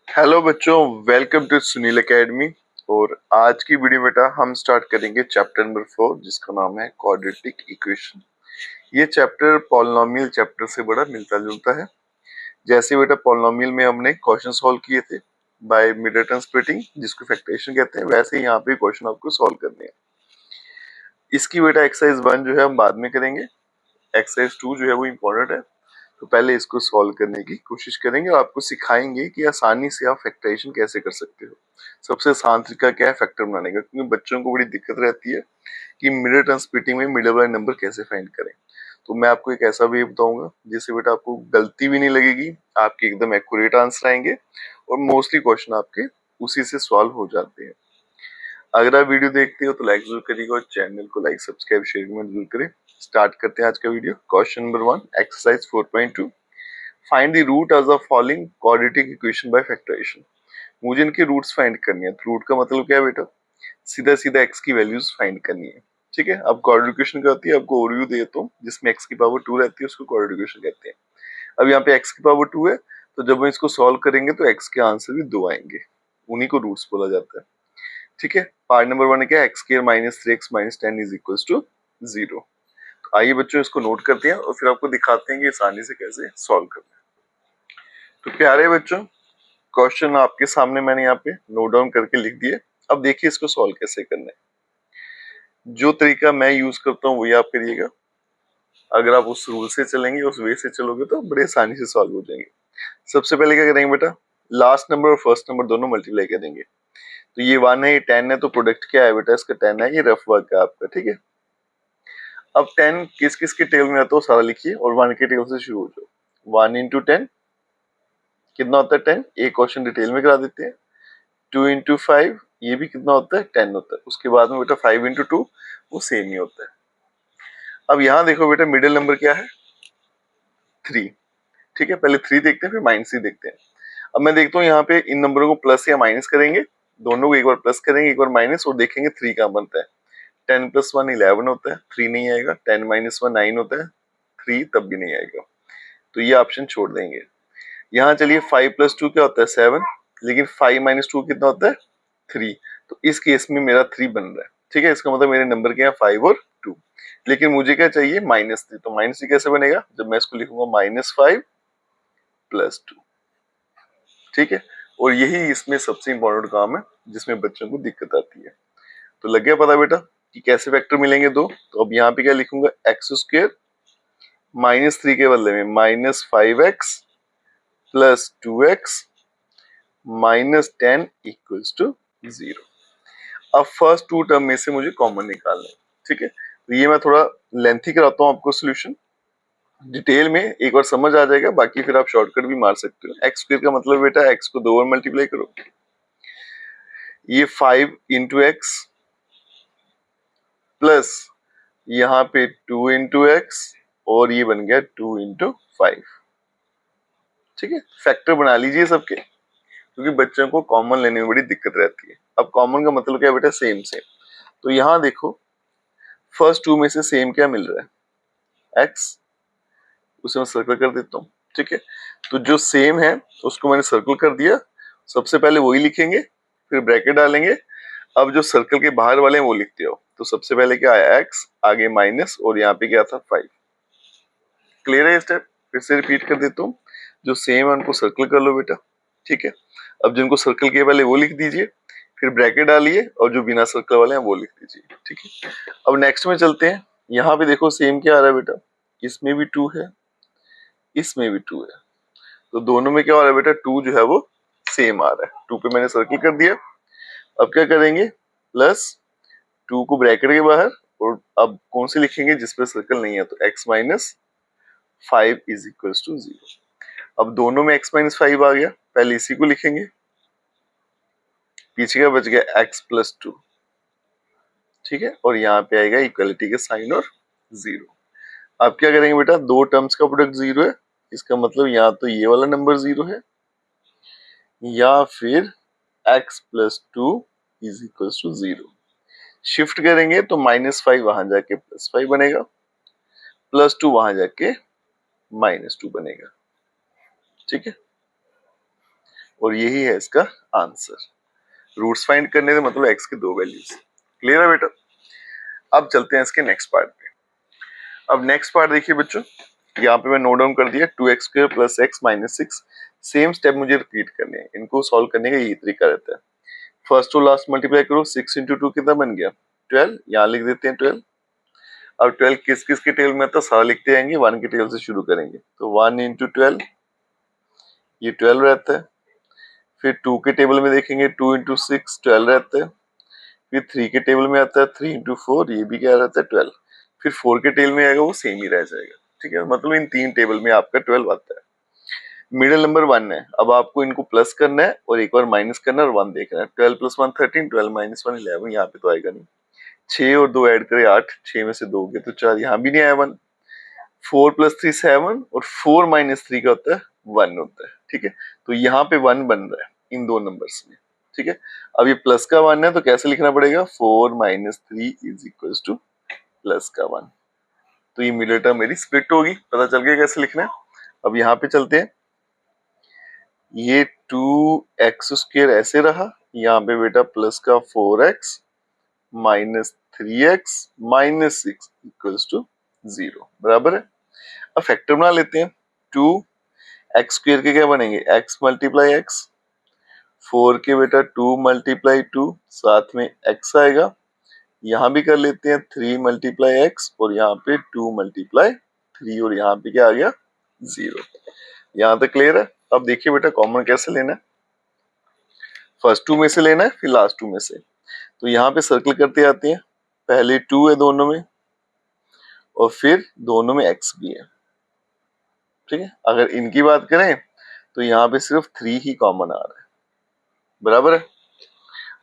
Hello बच्चों, welcome to Sunil academy. और आज की वीडियो बेटा हम स्टार्ट करेंगे चैप्टर नंबर 4 जिसका नाम है क्वाड्रेटिक इक्वेशन। ये चैप्टर पॉलिनोमियल चैप्टर से बड़ा मिलता जुलता है। जैसे बेटा पॉलिनोमियल में हमने क्वेश्चन सॉल्व किए थे बाय मिड टर्म स्प्लिटिंग जिसको फैक्टराइजेशन कहते हैं, वैसे ही यहाँ पे क्वेश्चन आपको सॉल्व करने हैं। इसकी बेटा एक्सरसाइज 1 जो है हम बाद में करेंगे, एक्सरसाइज 2 जो है वो इम्पोर्टेंट है। तो पहले इसको सॉल्व करने की कोशिश करेंगे और आपको सिखाएंगे कि आसानी से आप फैक्टराइजेशन कैसे कर सकते हो। सबसे आसान तरीका क्या है फैक्टर बनाने का, क्योंकि बच्चों को बड़ी दिक्कत रहती है कि मिडिल टर्म स्प्लिटिंग में मिडिल वाले नंबर कैसे फाइंड करें। तो मैं आपको एक ऐसा वे बताऊंगा जिससे बेटा आपको गलती भी नहीं लगेगी, आपके एकदम एक्यूरेट आंसर आएंगे और मोस्टली क्वेश्चन आपके उसी से सॉल्व हो जाते हैं। अगर आप वीडियो देखते हो तो लाइक जरूर करिएगा और चैनल को लाइक सब्सक्राइब शेयर जरूर करें। स्टार्ट करते हैं आज का video. Question number 1 exercise 4.2, find the root of the following quadratic equation by factorisation. मुझे इनके रूट्स फाइंड करनी है। रूट का मतलब क्या है बेटा, सीधा सीधा एक्स की वैल्यूज फाइंड करनी है। ठीक है, अब क्वाड्रेटिक इक्वेशन क्या होती है आपको ओवरव्यू दे देता हूं। जिसमें एक्स की पावर 2 रहती है उसको क्वाड्रेटिक इक्वेशन कहते हैं। अब यहाँ पे एक्स की पावर 2 है, तो जब हम इसको सॉल्व करेंगे तो एक्स के आंसर भी 2 आएंगे, उन्हीं को रूट्स बोला जाता है। ठीक है, पार्ट नंबर 1 क्या है, x square minus 3x minus 10 is equal to 0। तो आइए बच्चों इसको नोट करते हैं और फिर आपको दिखाते हैं कि आसानी से कैसे सॉल्व करना है। तो प्यारे बच्चों, क्वेश्चन आपके सामने मैंने यहाँ पे नोट डाउन करके लिख दिए। अब देखिए इसको सॉल्व कैसे करना है। जो तरीका मैं यूज करता हूँ वही आप करिएगा। अगर आप उस रूल से चलेंगे, उस वे से चलोगे तो बड़े आसानी से सॉल्व हो जाएंगे। सबसे पहले क्या करेंगे बेटा, लास्ट नंबर और फर्स्ट नंबर दोनों मल्टीप्लाई करेंगे। तो ये 1 है, ये 10 है, तो प्रोडक्ट क्या है बेटा, इसका 10 है, ये रफ वर्क है आपका। ठीक है, अब 10 किस किस के टेबल में आता है सारा लिखिए और 1 के टेबल से शुरू हो जाओ। 1 इंटू 10 कितना होता है 10, एक क्वेश्चन डिटेल में करा देते हैं। 2 इंटू 5 ये भी कितना होता है 10 होता है। उसके बाद में बेटा 5 इंटू 2 वो सेम ही होता है। अब यहाँ देखो बेटा मिडिल नंबर क्या है 3। ठीक है, पहले 3 देखते हैं फिर -3 देखते हैं। अब मैं देखता हूँ यहाँ पे इन नंबरों को प्लस या माइनस करेंगे, दोनों को एक बार प्लस करेंगे एक बार माइनस और देखेंगे 3 कहाँ बनता है। 10 प्लस 1 11 होता है, 3 नहीं आएगा। 10 माइनस 1 9 होता है, 3 तब भी नहीं आएगा, तो ये ऑप्शन छोड़ देंगे। यहाँ चलिए 5 प्लस 2 क्या होता है 7, लेकिन 5 माइनस 2 कितना होता है 3, तो इस केस में मेरा 3 बन रहा है। ठीक है, इसका मतलब मेरे नंबर क्या है 5 और 2, लेकिन मुझे क्या चाहिए -3। तो -3 कैसे बनेगा, जब मैं इसको लिखूंगा -5 प्लस 2। ठीक है, और यही इसमें सबसे इंपॉर्टेंट काम है जिसमें बच्चों को दिक्कत आती है। तो लग गया पता बेटा कि कैसे वेक्टर मिलेंगे दो। तो अब यहाँ पे क्या लिखूंगा, एक्स स्क्वायर -3 के बदले में -5x plus 2x -10 equals to 0। अब फर्स्ट टू टर्म में से मुझे कॉमन निकालना है। ठीक है, तो ये मैं थोड़ा लेंथी कराता हूँ आपको सोल्यूशन, डिटेल में एक बार समझ आ जाएगा, बाकी फिर आप शॉर्टकट भी मार सकते हो। एक्स स्क्वायर का मतलब बेटा एक्स को 2 बार मल्टीप्लाई करो, ये 5 इंटू एक्स प्लस यहाँ पे 2 इंटू एक्स और ये बन गया 2 इंटू 5। ठीक है, फैक्टर बना लीजिए सबके, क्योंकि बच्चों को कॉमन लेने में बड़ी दिक्कत रहती है। अब कॉमन का मतलब क्या है बेटा, सेम सेम। तो यहाँ देखो फर्स्ट टू में से सेम क्या मिल रहा है, एक्स, उसे मैं सर्कल कर देता हूँ। ठीक है, तो जो सेम है उसको मैंने सर्कल कर दिया। सबसे पहले वही लिखेंगे, फिर ब्रैकेट डालेंगे। अब जो सर्कल के बाहर वाले हैं वो लिखते हो। तो सबसे पहले क्या आया एक्स, आगे माइनस और यहाँ पे क्या था 5। क्लियर है स्टेप, फिर से रिपीट कर देता हूँ। जो सेम है उनको सर्कल कर लो बेटा। ठीक है, अब जिनको सर्कल किए पहले वो लिख दीजिए, फिर ब्रैकेट डालिए और जो बिना सर्कल वाले हैं वो लिख दीजिए। ठीक है, अब नेक्स्ट में चलते हैं। यहाँ पे देखो सेम क्या आ रहा है बेटा, इसमें भी 2 है, इसमें भी 2 है, तो दोनों में क्या हो रहा है बेटा, 2 जो है वो सेम आ रहा है। 2 पे मैंने सर्कल कर दिया। अब क्या करेंगे, प्लस 2 को ब्रैकेट के बाहर, और अब कौन से लिखेंगे जिस पे सर्कल नहीं है, तो x minus 5 is equal to 0। अब दोनों में x माइनस 5 आ गया, पहले इसी को लिखेंगे, पीछे का बच गया x प्लस 2। ठीक है, और यहाँ पे आएगा इक्वलिटी के साइन और 0। अब क्या करेंगे बेटा, दो टर्म्स का प्रोडक्ट 0 है, इसका मतलब यहाँ तो ये वाला नंबर 0 है, या फिर x plus 2 is equal to 0। Shift करेंगे तो -5 वहां जाके +5 बनेगा, +2 वहां जाके -2 बनेगा। ठीक है, और यही है इसका आंसर। रूट्स फाइंड करने से मतलब x के 2 वैल्यूज। क्लियर है बेटा? अब चलते हैं इसके नेक्स्ट पार्ट पे। अब नेक्स्ट पार्ट देखिए बच्चों, यहाँ पे मैं नोट डाउन कर दिया 2x² + x - 6। सेम स्टेप मुझे रिपीट करने हैं। इनको सॉल्व करने का यही तरीका रहता है। फर्स्ट टू लास्ट मल्टीप्लाई करो, 6 × 2 कितना बन गया 12। यहाँ लिख देते हैं 12। अब 12 किस किस के टेबल में आता है सारा लिखते जाएंगे, 1 के टेबल से शुरू करेंगे। तो 1 × 12 ये 12 रहता है। फिर 2 के टेबल में देखेंगे 2 × 6 12 रहता है। फिर 3 के टेबल में आता है 3 × 4 ये भी क्या रहता है 12। फिर 4 के टेबल में आएगा वो सेम ही रह जाएगा। ठीक है, मतलब इन 3 टेबल में आपका 12 आता है। मिडिल नंबर 1 है। अब आपको इनको प्लस करना है और एक बार माइनस करना है और 1 देखना है। 12 + 1 13, 12 - 1 11। यहाँ पे तो आएगा नहीं। 6 और 2 ऐड करें 8, 6 में से 2 गए तो 4, यहाँ भी नहीं आया 1। 4 + 3 7 और 4 - 3 का होता है 1 होता है। ठीक है, तो यहाँ पे 1 बन रहा है इन दो नंबर्स में। ठीक है, अब ये प्लस का 1 है तो कैसे लिखना पड़ेगा 4 - 3 = प्लस का 1। तो ये मिडिल टर्म मेरी स्प्लिट होगी। पता चल गया कैसे लिखना है। अब यहाँ पे चलते हैं। ये 2x² ऐसे रहा, यहाँ पे बेटा प्लस का 4x - 3x - 6 = 0 बराबर है। अब फैक्टर बना लेते हैं। 2x² के क्या बनेंगे x × x, 4 के बेटा 2 × 2 साथ में x आएगा। यहाँ भी कर लेते हैं 3 × x और यहाँ पे 2 × 3 और यहाँ पे क्या आ गया 0। यहाँ तक क्लियर है। अब देखिए बेटा कॉमन कैसे लेना है। फर्स्ट 2 में से लेना है फिर लास्ट 2 में से। तो यहाँ पे सर्कल करते आते हैं। पहले 2 है दोनों में और फिर दोनों में x भी है। ठीक है, अगर इनकी बात करें तो यहाँ पे सिर्फ 3 ही कॉमन आ रहा है बराबर है।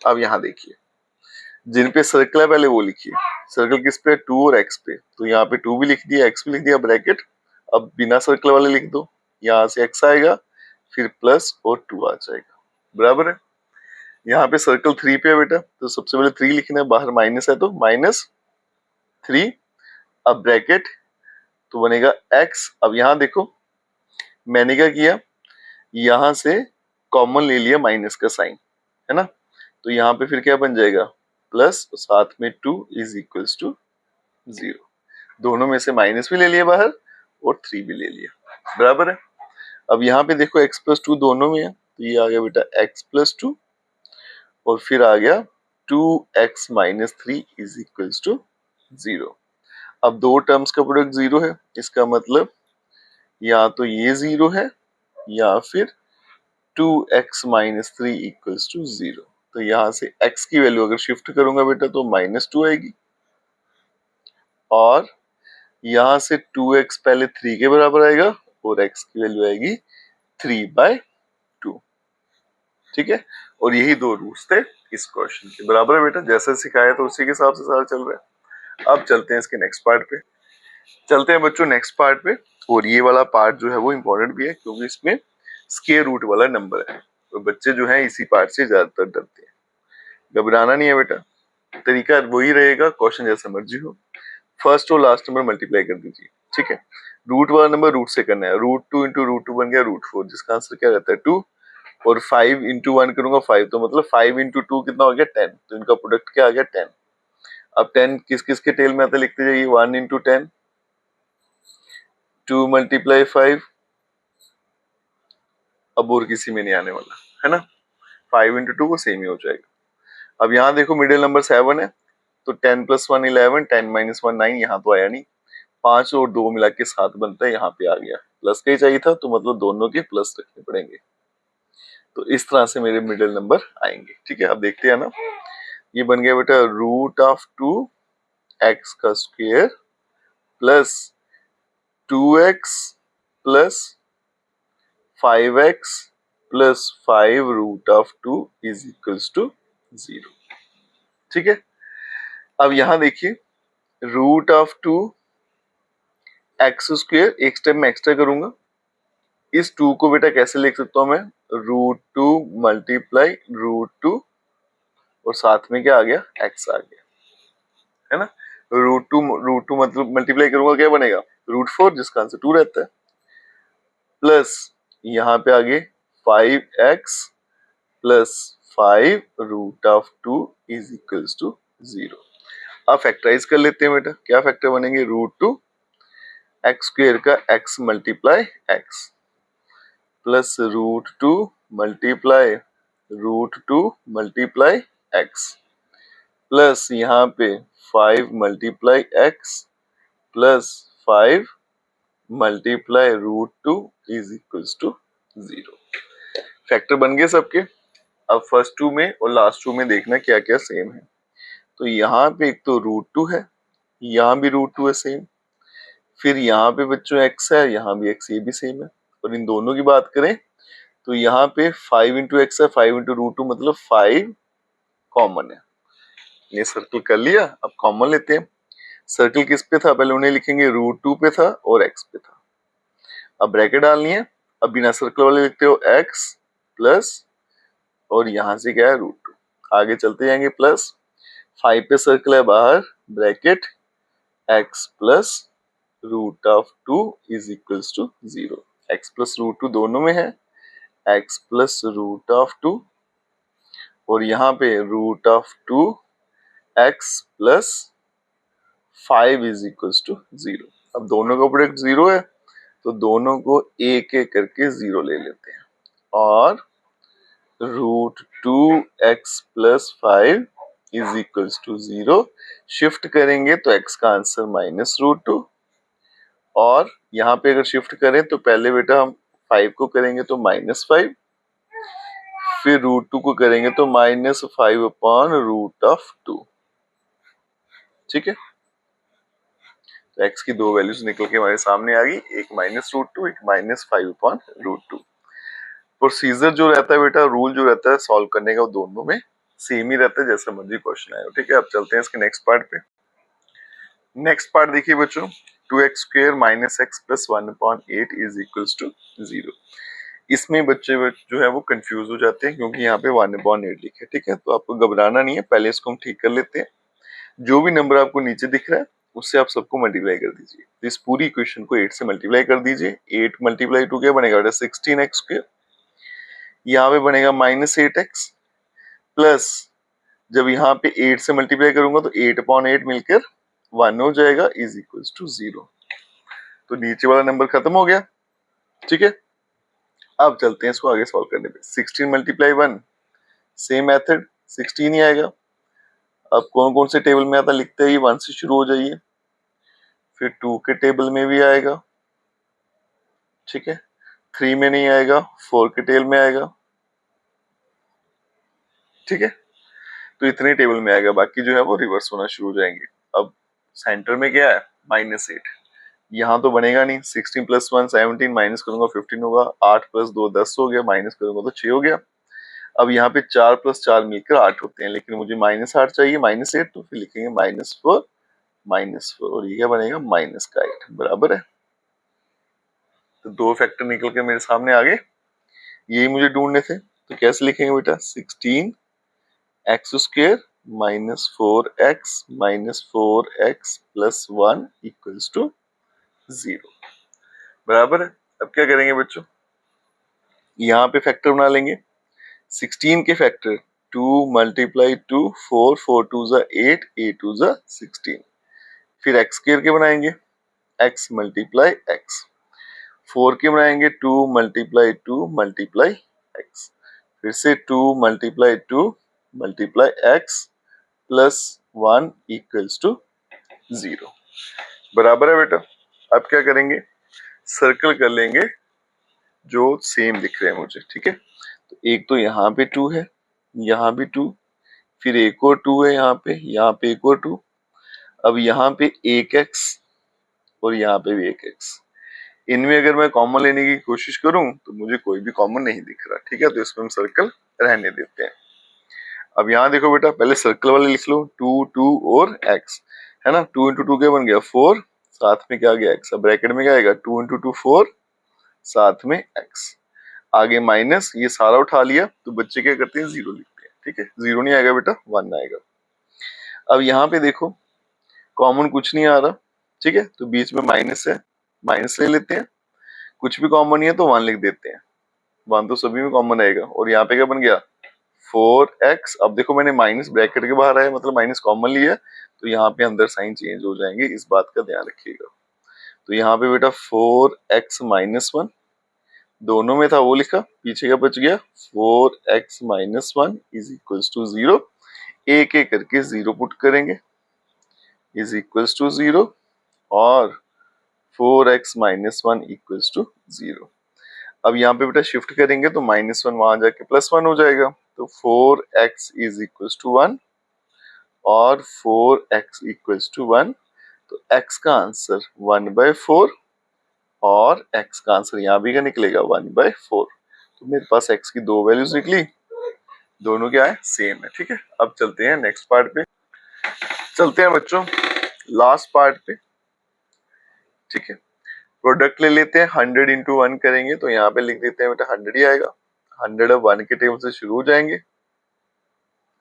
अब यहाँ देखिए जिन पे सर्कल है पहले वो लिखिए। सर्कल किस पे 2 और x पे, तो यहाँ पे 2 भी लिख दिया x भी लिख दिया ब्रैकेट। अब बिना सर्कल वाले लिख दो, यहाँ से x आएगा फिर प्लस और 2 आ जाएगा बराबर है। यहाँ पे सर्कल 3 पे है बेटा तो सबसे पहले 3 लिखना है, बाहर माइनस है तो -3। अब ब्रैकेट तो बनेगा x। अब यहाँ देखो मैंने क्या किया, यहाँ से कॉमन ले लिया माइनस का साइन है ना, तो यहाँ पे फिर क्या बन जाएगा प्लस साथ में 2 = 0। दोनों में से माइनस भी ले लिया बाहर और 3 भी ले लिया बराबर है। अब यहाँ पे देखो x + 2 दोनों में है तो ये आ गया बेटा x + 2 और फिर आ गया 2x - 3 = 0। अब दो टर्म्स का प्रोडक्ट 0 है, इसका मतलब या तो ये 0 है या फिर 2x - 3 = 0। तो यहाँ से x की वैल्यू अगर शिफ्ट करूंगा बेटा तो -2 आएगी और यहाँ से 2x पहले 3 के बराबर आएगा और x की वैल्यू आएगी 3/2। ठीक है, और यही दो रूट्स थे इस क्वेश्चन के बराबर है बेटा। जैसे सिखाया तो उसी के हिसाब से सारा चल रहा है। अब चलते हैं इसके नेक्स्ट पार्ट पे। चलते हैं बच्चों नेक्स्ट पार्ट पे। और ये वाला पार्ट जो है वो इम्पोर्टेंट भी है क्योंकि इसमें स्क्वायर रूट वाला नंबर है तो बच्चे जो है इसी पार्ट से ज्यादातर डरते हैं। घबराना नहीं है बेटा, तरीका वही रहेगा, क्वेश्चन जैसा मर्जी हो। फर्स्ट और लास्ट नंबर मल्टीप्लाई कर दीजिए। ठीक है, रूट वाला नंबर रूट से करना है। √2 × √2 बन गया √4 जिसका आंसर क्या रहता है 2। और 5 × 1 करूंगा 5 तो मतलब 5 × 2 कितना हो गया 10। तो इनका प्रोडक्ट क्या आ गया 10। अब 10 किस किस के टेल में आता है लिखते जाइए। 1 × 10, 2 × 5, अब और किसी में नहीं आने वाला है ना। 5 × 2 वो सेम ही हो जाएगा। अब यहाँ देखो मिडिल नंबर 7 है तो 10 + 1 11, 10 - 1 9। यहाँ तो आया नहीं, 5 और 2 मिला के 7 बनता है, यहाँ पे आ गया। प्लस का ही चाहिए था तो मतलब दोनों के प्लस रखने पड़ेंगे। तो इस तरह से मेरे मिडिल नंबर आएंगे। ठीक है, अब देखते हैं ना। ये बन गया बेटा √2x का square plus 2x plus 5x plus 5 √2 = 0। ठीक है, अब यहां देखिए √2x² एक स्टेप में एक्स्ट्रा करूंगा। इस 2 को बेटा कैसे लिख सकता हूं मैं, √2 × √2 और साथ में क्या आ गया x आ गया है ना। √2 मतलब मल्टीप्लाई करूंगा क्या बनेगा √4 जिसका आंसर 2 रहता है प्लस यहाँ पे आगे 5x plus 5√2 is equals to 0। अब फैक्टराइज कर लेते हैं बेटा। क्या फैक्टर बनेंगे? √2 एक्स स्क्वायर का x multiply x plus √2 multiply √2 multiply x plus यहाँ पे 5 multiply x plus 5 multiply √2 is equals to 0। Factor बन गए सबके। अब फर्स्ट टू में और लास्ट टू में देखना क्या क्या सेम है। तो यहाँ पे एक तो √2 है, यहाँ भी √2 है सेम, फिर यहाँ पे बच्चों x है, यहाँ भी x, ये भी सेम है। और इन दोनों की बात करें तो यहाँ पे 5 इंटू एक्स है, 5 इंटू √2 मतलब 5 कॉमन है। ये सर्कल कर लिया। अब कॉमन लेते हैं। सर्कल किस पे था? पहले उन्हें लिखेंगे √2 पे था और x पे था। अब ब्रैकेट डालनी है। अब बिना सर्कल वाले लिखते हो x प्लस और यहां से क्या है √2। आगे चलते जाएंगे प्लस 5 पे सर्कल है बाहर, bracket x plus √2 is equals to 0। x plus √2 दोनों में है, x प्लस √2 और यहाँ पे √2 x plus 5 is equals to 0। अब दोनों का प्रोडक्ट 0 है तो दोनों को एक एक करके 0 ले लेते हैं और √2x plus 5 is equals to 0 shift करेंगे तो x का आंसर -√2 और यहाँ पे अगर शिफ्ट करें तो पहले बेटा हम 5 को करेंगे तो -5, फिर √2 को करेंगे तो -5/√2। ठीक है, तो x की दो वैल्यूज निकल के हमारे सामने आ गई, एक -√2 एक -5/√2। प्रोसीजर जो रहता है बेटा, रूल जो रहता है सॉल्व करने का, वो दोनों में सेम ही रहता है, जैसा मर्जी क्वेश्चन आए। ठीक है, अब चलते हैं इसके नेक्स्ट पार्ट पे। नेक्स्ट पार्ट देखिए बच्चों, 2x² - x plus 1/8 is equals to 0। इसमें बच्चे जो है वो कंफ्यूज हो जाते हैं क्योंकि यहाँ पे 1/8 लिखे। ठीक है, तो आपको घबराना नहीं है, पहले इसको हम ठीक कर लेते हैं। जो भी नंबर आपको नीचे दिख रहा है उससे आप सबको मल्टीप्लाई कर दीजिए। तो इस पूरी इक्वेशन को 8 से मल्टीप्लाई कर दीजिए। 8 मल्टीप्लाई 2 क्या बनेगा बेटा? 16x²। यहाँ पे बनेगा -8x प्लस, जब यहाँ पे 8 से मल्टीप्लाई करूंगा तो 8/8 मिलकर 1 हो जाएगा इज इक्वल्स टू 0। तो नीचे वाला नंबर खत्म हो गया। ठीक है, अब चलते हैं इसको आगे सॉल्व करने पे। 16 मल्टीप्लाई 1, सेम मेथड, 16 ही आएगा। अब कौन कौन से टेबल में आता लिखते हैं, 1 से शुरू हो जाइए, फिर 2 के टेबल में भी आएगा। ठीक है, 3 में नहीं आएगा, 4 के टेबल में आएगा। ठीक है, तो इतने टेबल में आएगा, बाकी जो है वो रिवर्स होना शुरू हो जाएंगे। अब सेंटर में क्या है? -8। यहाँ तो बनेगा नहीं, 16 प्लस 1 17, माइनस करूंगा 15 होगा, 8 प्लस 2 10 हो गया, माइनस करूंगा तो 6 हो गया। अब यहाँ पे 4 प्लस 4 मिलकर 8 होते हैं, लेकिन मुझे -8 चाहिए, -8, तो फिर लिखेंगे -4 -4 और ये क्या बनेगा? माइनस का 8 बराबर है। तो दो फैक्टर निकल के मेरे सामने आ गए, यही मुझे ढूंढने थे। तो कैसे लिखेंगे बेटा? 16x² -4x -4x plus 1 equals to 0 बराबर है। अब क्या करेंगे बच्चों? यहाँ पे फैक्टर बना लेंगे। 16 के फैक्टर 2 मल्टीप्लाई 2 4 4 2 8 8 2 16। फिर x² के बनाएंगे, x मल्टीप्लाई x। 4 के बनाएंगे 2 मल्टीप्लाई 2 मल्टीप्लाई x। फिर से 2 multiply 2 multiply x plus 1 equals to 0 बराबर है बेटा। अब क्या करेंगे? सर्कल कर लेंगे जो सेम दिख रहे हैं मुझे। ठीक है, तो एक तो यहाँ पे 2 है, यहाँ भी 2, फिर एक और 2 है यहाँ पे एक और 2। अब यहाँ पे 1x और यहाँ पे भी 1x। इनमें अगर मैं कॉमन लेने की कोशिश करूं तो मुझे कोई भी कॉमन नहीं दिख रहा। ठीक है, तो इसमें हम सर्कल रहने देते हैं। अब यहाँ देखो बेटा, पहले सर्कल वाले लिख लो, 2 2 और x है ना। 2 इंटू 2 क्या बन गया? 4, साथ में क्या आ गया? x। अब ब्रैकेट में क्या आएगा? 2 इंटू 2 4, साथ में x, आगे माइनस, ये सारा उठा लिया तो बच्चे क्या करते हैं? 0 लिखते हैं। ठीक है, 0 नहीं आएगा बेटा, 1 आएगा। अब यहाँ पे देखो कॉमन कुछ नहीं आ रहा। ठीक है, तो बीच में माइनस है, माइनस ले लेते हैं। कुछ भी कॉमन नहीं है तो 1 लिख देते हैं। 1 तो सभी में कॉमन आएगा और यहाँ पे क्या बन गया 4x। अब देखो मैंने माइनस ब्रैकेट के बाहर आया मतलब माइनस कॉमन लिया, तो यहाँ पे अंदर साइन चेंज हो जाएंगे, इस बात का ध्यान रखिएगा। तो यहाँ पे बेटा 4x माइनस 1 दोनों में था वो लिखा, पीछे क्या बच गया 4x minus 1 is equals to 0। एक एक करके 0 पुट करेंगे इज इक्वल्स टू 0 और 4x माइनस 1 इक्वल्स टू 0। अब यहाँ पे बेटा शिफ्ट करेंगे तो माइनस 1 वहां जाके प्लस 1 हो जाएगा, तो 4x इज इक्वल्स टू 1 और 4x इक्वल्स टू 1। तो x का आंसर 1/4 और x का आंसर यहाँ भी क्या निकलेगा 1/4। तो मेरे पास x की दो वैल्यूज निकली, दोनों क्या है सेम है। ठीक है, अब चलते हैं नेक्स्ट पार्ट पे, चलते हैं बच्चों लास्ट पार्ट पे। ठीक है, प्रोडक्ट ले लेते हैं, 100 इंटू 1 करेंगे तो यहाँ पे लिख देते हैं बेटा 100 ही आएगा। 100 अब 1 के टेबल से शुरू हो जाएंगे।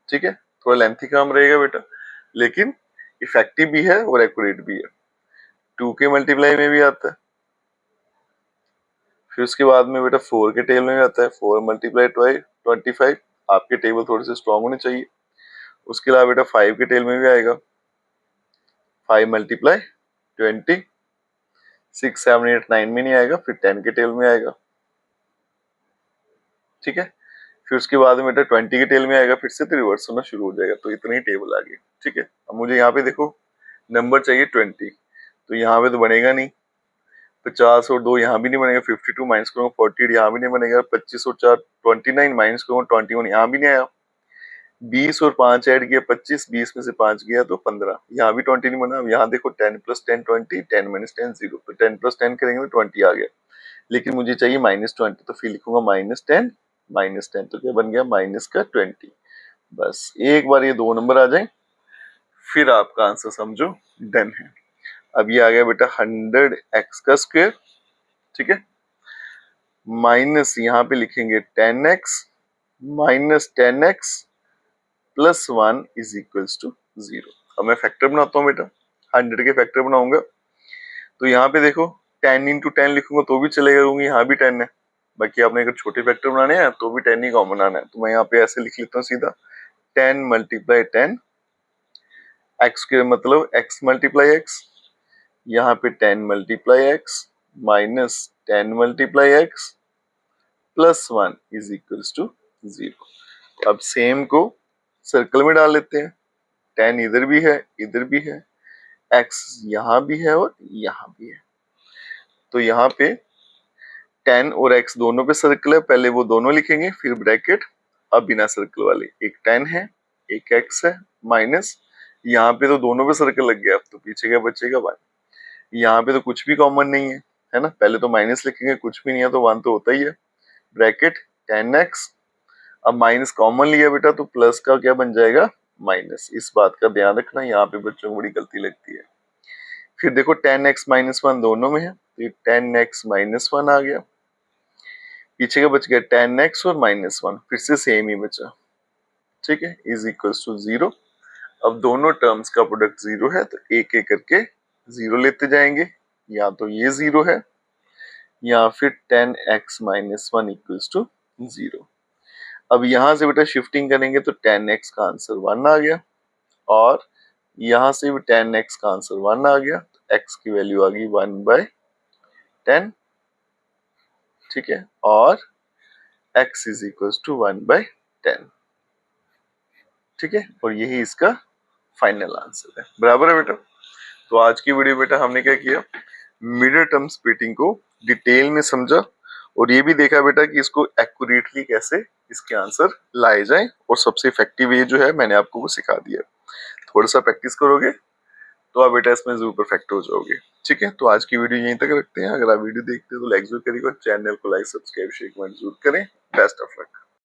ठीक है, थोड़ा लेंथी काम रहेगा बेटा, लेकिन इफेक्टिव भी है और एक्यूरेट भी है। 2 के मल्टीप्लाई में भी आता है, फिर उसके बाद में बेटा 4 के टेबल में भी आता है, 4 मल्टीप्लाई 25। आपके टेबल थोड़े से स्ट्रॉन्ग होने चाहिए। उसके अलावा बेटा 5 के टेबल में भी आएगा, 5 मल्टीप्लाई 20। 6 7 8 9 में नहीं आएगा, फिर 10 के टेबल में आएगा। ठीक है, फिर उसके बाद में बेटा 20 के टेल में आएगा, फिर से तो रिवर्स होना शुरू हो जाएगा। तो इतने ही टेबल आ गए। ठीक है, अब मुझे यहाँ पे देखो नंबर चाहिए 20, तो यहाँ पे तो बनेगा नहीं। 50 और 2 यहाँ भी नहीं बनेगा, 52 माइनस करूंगा 48 यहाँ भी नहीं बनेगा, 25 और 4 29 माइनस करूंगा 21 यहाँ भी नहीं आया। 20 और 5 ऐड किया 25, 20 में से 5 गया तो 15, यहाँ भी 20 नहीं बना। अब यहाँ देखो 10 प्लस 10 20, 10 माइनस 10 0, तो 10 प्लस 10 करेंगे तो 20 आ गया, लेकिन मुझे चाहिए -20, तो फिर लिखूंगा -10 -10, तो क्या बन गया माइनस का 20। बस एक बार ये दो नंबर आ जाए फिर आपका आंसर समझो डन है। अब ये आ गया बेटा 100x का स्क्वायर। ठीक है, माइनस यहाँ पे लिखेंगे 10x minus 10x plus 1 is equals to 0। अब मैं फैक्टर बनाता हूँ बेटा, 100 के फैक्टर बनाऊंगा। तो यहाँ पे देखो 10 इंटू 10 लिखूंगा तो भी चलेगा क्योंकि यहाँ भी 10 है। बाकी आपने अगर छोटे फैक्टर बनाने हैं तो भी 10 ही कॉमन आना है, तो मैं यहाँ पे ऐसे लिख लेता हूँ सीधा 10 मल्टीप्लाई 10, एक्स के मतलब x मल्टीप्लाई x, यहाँ पे 10 multiply x minus 10 multiply x plus 1 is equals to 0। अब सेम को सर्कल में डाल लेते हैं, 10 इधर भी है इधर भी है, x यहाँ भी है और यहाँ भी है। तो यहाँ पे 10 और x दोनों पे सर्कल है, पहले वो दोनों लिखेंगे फिर ब्रैकेट। अब बिना सर्कल वाले एक 10 है एक x है माइनस, यहाँ पे तो दोनों पे सर्कल लग गया, अब तो पीछे क्या बचेगा 1। यहाँ पे तो कुछ भी कॉमन नहीं है ना, पहले तो माइनस लिखेंगे, कुछ भी नहीं है तो 1 तो होता ही है, ब्रैकेट 10x। अब माइनस कॉमन लिया बेटा तो प्लस का क्या बन जाएगा माइनस, इस बात का ध्यान रखना, यहाँ पे बच्चों को बड़ी गलती लगती है। फिर देखो 10x माइनस 1 दोनों में है, तो ये 10x माइनस 1 आ गया, पीछे का बच गया 10x और -1, फिर से सेम ही बचा। ठीक है, इज इक्वल्स टू 0। अब दोनों टर्म्स का प्रोडक्ट 0 है तो एक एक करके 0 लेते जाएंगे, या तो ये 0 है या फिर 10x माइनस 1 इक्वल्स टू 0। अब यहां से बेटा शिफ्टिंग करेंगे तो 10x का आंसर 1 आ गया और यहां से भी 10x का आंसर 1 आ गया, तो x की वैल्यू आ गई 1/10। ठीक है, और x इज इक्वल्स टू 1/10। ठीक है, और यही इसका फाइनल आंसर है। बराबर है बेटा। तो आज की वीडियो बेटा हमने क्या किया, मिडिल टर्म स्प्लिटिंग को डिटेल में समझा और ये भी देखा बेटा कि इसको एक्यूरेटली कैसे इसके आंसर लाए जाए, और सबसे इफेक्टिव ये जो है मैंने आपको वो सिखा दिया। थोड़ा सा प्रैक्टिस करोगे तो आप बेटा इसमें जरूर परफेक्ट हो जाओगे। ठीक है, तो आज की वीडियो यहीं तक रखते हैं। अगर आप वीडियो देखते हो तो लाइक जरूर करिएगा, चैनल को लाइक सब्सक्राइब शेयर कमेंट जरूर करें। Best of luck.